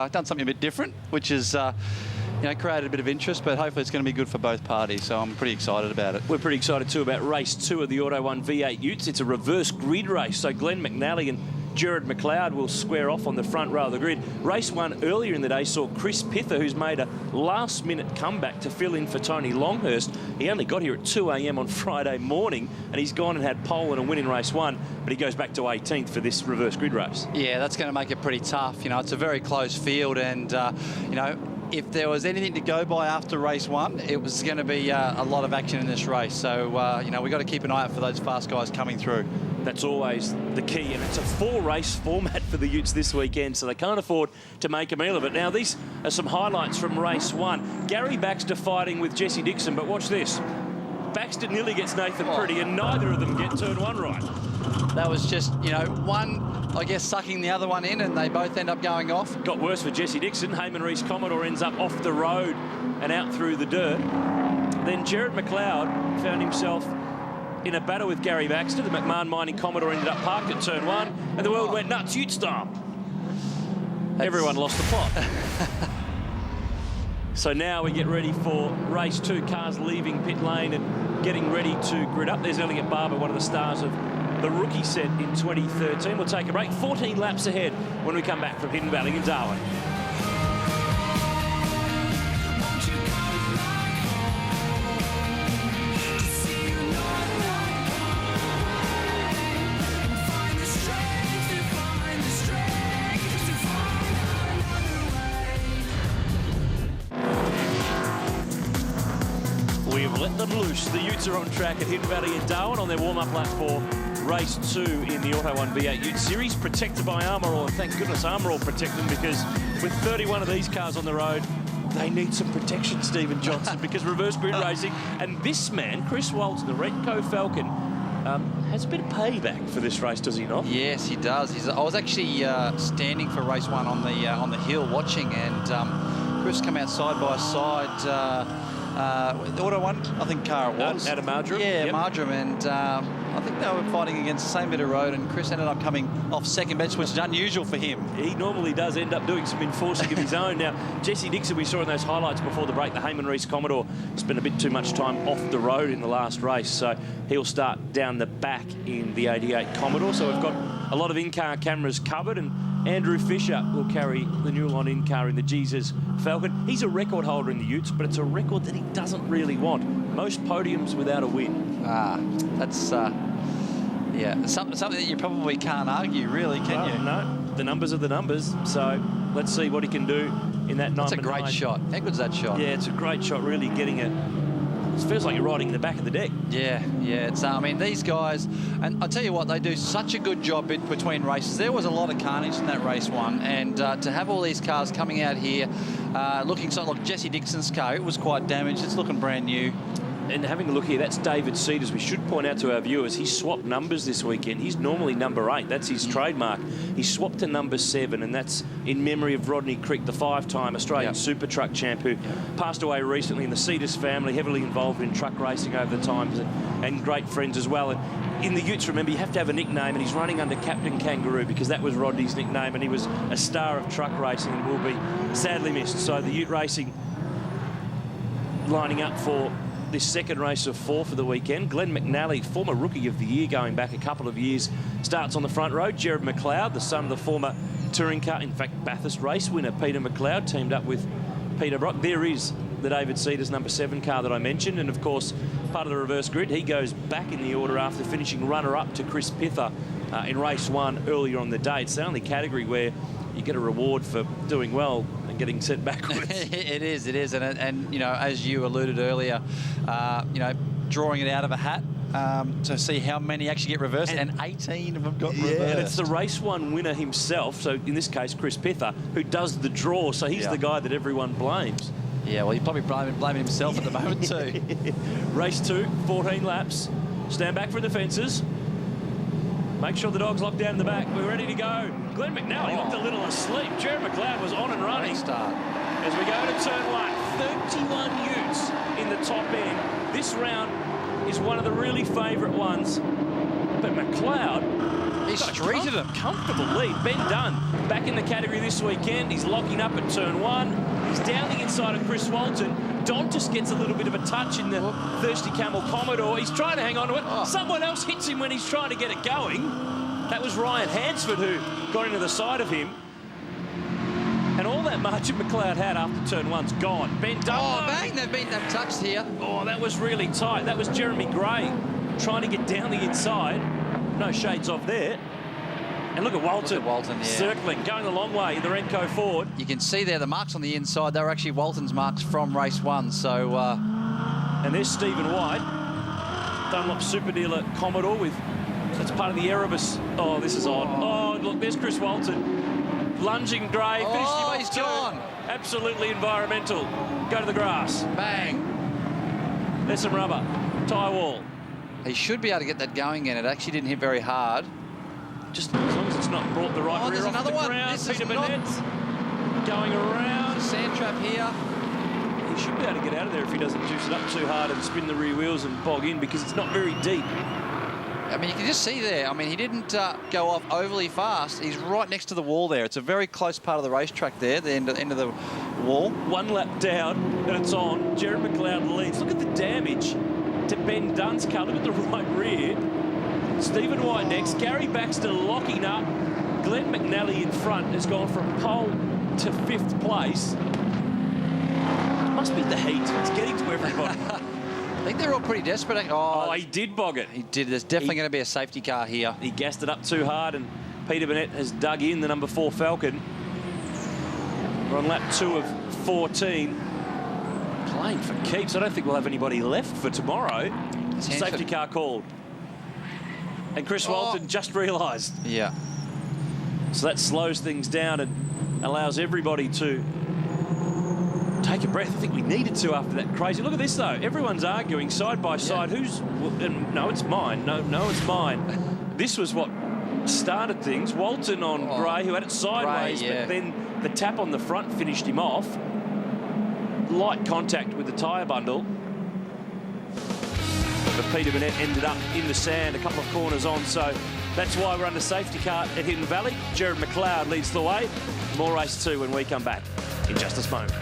I've done something a bit different, which is, created a bit of interest, but hopefully it's going to be good for both parties, so I'm pretty excited about it. We're pretty excited too about race 2 of the Auto 1 V8 Utes. It's a reverse grid race, so Glenn McNally and Jared McLeod will square off on the front row of the grid. Race 1 earlier in the day saw Chris Pither, who's made a last-minute comeback to fill in for Tony Longhurst. He only got here at 2 a.m. on Friday morning, and he's gone and had pole and a win in race 1, but he goes back to 18th for this reverse grid race. Yeah, that's going to make it pretty tough. It's a very close field, and, if there was anything to go by after race 1, it was going to be a lot of action in this race. So, we've got to keep an eye out for those fast guys coming through. That's always the key, and it's a 4-race format for the Utes this weekend, so they can't afford to make a meal of it. Now, these are some highlights from race 1. Gary Baxter fighting with Jesse Dixon, but watch this. Baxter nearly gets Nathan Pretty, and neither of them get turn 1 right. That was just, one, I guess, sucking the other one in, and they both end up going off. Got worse for Jesse Dixon. Heyman Reese Commodore ends up off the road and out through the dirt. Then Jared McLeod found himself in a battle with Gary Baxter. The McMahon Mining Commodore ended up parked at turn 1, and the world went nuts, Ute style. Everyone lost the plot. So now we get ready for race 2. Cars leaving pit lane and getting ready to grid up. There's Elliot Barber, one of the stars of the rookie set in 2013. We'll take a break. 14 laps ahead when we come back from Hidden Valley in Darwin. We've let them loose. The Utes are on track at Hidden Valley in Darwin on their warm-up lap for race 2 in the Auto 1 V8 Ute Series, protected by Armour All. And thank goodness Armour All protect them, because with 31 of these cars on the road, they need some protection, Stephen Johnson, because reverse grid racing. And this man, Chris Walton, the Renko Falcon, has a bit of payback for this race, does he not? Yes, he does. I was actually standing for race 1 on the hill watching, and Chris come out side by side. The Auto 1, I think car it was. Out of Marjoram? Yeah, yep. Marjoram, and I think they were fighting against the same bit of road, and Chris ended up coming off second bench, which is unusual for him. He normally does end up doing some enforcing of his own. Now, Jesse Dixon, we saw in those highlights before the break, the Heyman Reese Commodore spent a bit too much time off the road in the last race, so he'll start down the back in the 88 Commodore. So we've got a lot of in-car cameras covered, and Andrew Fisher will carry the Newline in-car in the Jesus Falcon. He's a record holder in the Utes, but it's a record that he doesn't really want. Most podiums without a win. That's, something that you probably can't argue, really, can you? No, the numbers are the numbers, so let's see what he can do in that 9. That's a great shot. How good's that shot? Yeah, it's a great shot, really getting it. It feels like you're riding in the back of the deck. Yeah, it's, these guys, and I tell you what, they do such a good job between races. There was a lot of carnage in that race 1, and to have all these cars coming out here, looking something like Jesse Dixon's car, it was quite damaged. It's looking brand new. And having a look here, that's David Cedars. We should point out to our viewers, he swapped numbers this weekend. He's normally number 8. That's his trademark. He swapped to number 7, and that's in memory of Rodney Crick, the 5-time Australian Super Truck champ who passed away recently. In the Cedars family, heavily involved in truck racing over the times, and great friends as well. And in the Utes, remember, you have to have a nickname, and he's running under Captain Kangaroo because that was Rodney's nickname, and he was a star of truck racing and will be sadly missed. So the Ute Racing lining up for this second race of 4 for the weekend. Glenn McNally, former Rookie of the Year going back a couple of years, starts on the front row. Jared McLeod, the son of the former touring car, in fact, Bathurst race winner Peter McLeod, teamed up with Peter Brock. There is the David Cedars number 7 car that I mentioned, and of course, part of the reverse grid. He goes back in the order after finishing runner-up to Chris Pither in race 1 earlier on the day. It's the only category where you get a reward for doing well and getting sent backwards. It is, and as you alluded earlier, drawing it out of a hat to see how many actually get reversed, and 18 of them got reversed. And it's the race 1 winner himself, so in this case Chris Pither, who does the draw, so he's the guy that everyone blames. Yeah, well, he's probably blaming himself at the moment too. Race 2, 14 laps. Stand back from the fences. Make sure the dog's locked down in the back. We're ready to go. Glenn McNally looked a little asleep. Jared McLeod was on and running. Start. As we go to turn 1, 31 Utes in the top end. This round is one of the really favourite ones. But McLeod He streeted him. Comfortable lead. Ben Dunn back in the category this weekend. He's locking up at turn 1. He's down the inside of Chris Walton. Don just gets a little bit of a touch in the Thirsty Camel Commodore. He's trying to hang on to it. Someone else hits him when he's trying to get it going. That was Ryan Hansford who got into the side of him. And all that margin McLeod had after turn 1's gone. Ben Dunn. Oh, bang, they've touched here. Oh, that was really tight. That was Jeremy Gray trying to get down the inside. No shades off there. And look at Walton. Look at Walton, yeah. Circling, going the long way, the Renko Ford. You can see there the marks on the inside. They were actually Walton's marks from race 1. So, and there's Stephen White. Dunlop Super Dealer Commodore with, that's part of the Erebus. Oh, this is odd. Oh, look, there's Chris Walton. Lunging Gray, finished him off. He's gone. Absolutely environmental. Go to the grass. Bang. There's some rubber. Tyre wall. He should be able to get that going again. It actually didn't hit very hard. Just as long as it's not brought the right rear off the ground. Peter Burnett going around. Sand trap here. He should be able to get out of there if he doesn't juice it up too hard and spin the rear wheels and bog in, because it's not very deep. I mean, you can just see there. I mean, he didn't go off overly fast. He's right next to the wall there. It's a very close part of the racetrack there, the end of the wall. 1 lap down, and it's on. Jared McLeod leads. Look at the damage to Ben Dunn's car. Look at the right rear. Stephen White next. Gary Baxter locking up. Glenn McNally in front has gone from pole to 5th place. It must be the heat. It's getting to everybody. I think they're all pretty desperate. Oh, he did bog it. He did. There's definitely going to be a safety car here. He gassed it up too hard, and Peter Burnett has dug in the number 4 Falcon. We're on lap 2 of 14. Playing for keeps. I don't think we'll have anybody left for tomorrow. Safety car called. And Chris Walton just realised. Yeah. So that slows things down and allows everybody to take a breath. I think we needed to after that crazy. Look at this, though. Everyone's arguing side by side. Who's... no, it's mine. No, it's mine. This was what started things. Walton on Gray, who had it sideways, but then the tap on the front finished him off. Light contact with the tyre bundle. But Peter Burnett ended up in the sand a couple of corners on, so that's why we're under safety car at Hidden Valley. Jared McLeod leads the way. More race 2 when we come back in just this moment.